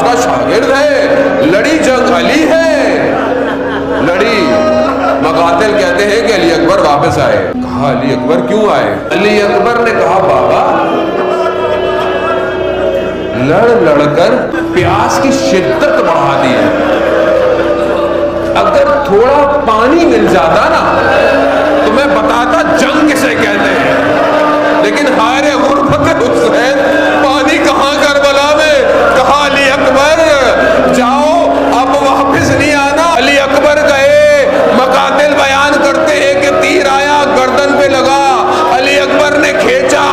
عباس کا شاگرد ہے، لڑی جنگ علی ہے، لڑی۔ مقاتل کہتے ہیں کہ علی اکبر واپس آئے۔ کہا علی اکبر کیوں آئے؟ علی اکبر نے کہا بابا لڑ لڑ کر پیاس کی شدت بڑھا دی ہے، اگر تھوڑا پانی مل جاتا نا تو میں بتاتا جنگ کسے کہتے ہیں، لیکن ہائے غربت حسین، پانی کہاں کربلا میں۔ کہا علی اکبر جاؤ اب واپس نہیں آنا۔ علی اکبر گئے، مقاتل بیان کرتے ہیں کہ تیر آیا گردن پہ لگا، علی اکبر نے کھینچا،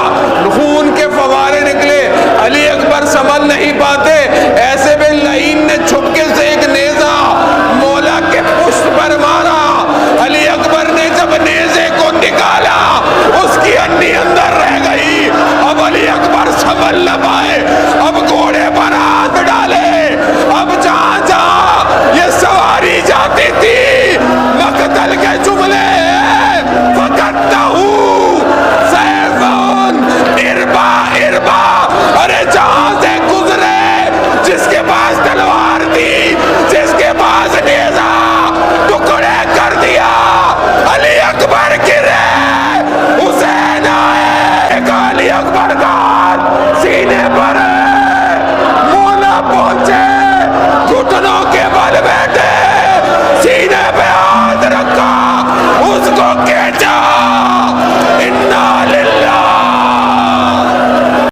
خون کے فوارے نکلے، علی اکبر سنبھل نہیں پاتے، ایسے میں لعین نے چھپکے سے ایک نیزہ مولا کے پشت پر مارا۔ علی اکبر نے جب نیزے کو نکالا اس کی ہڈی اندر رہ گئی۔ اب علی اکبر سنبھل نہ پائے، اب گھوڑے پر ہاتھ ڈالے، اب جہاں جہاں یہ سواری جاتی تھی مقتل کے جملے فقدتہو سیفون اربا اربا، ارے جہاں سے گزرے جس کے پاس تلوار تھی، جس کے پاس نیزہ، ٹکڑے کر دیا۔ علی اکبر گرے، حسین آئے، علی اکبر کا ہاتھ سینے پر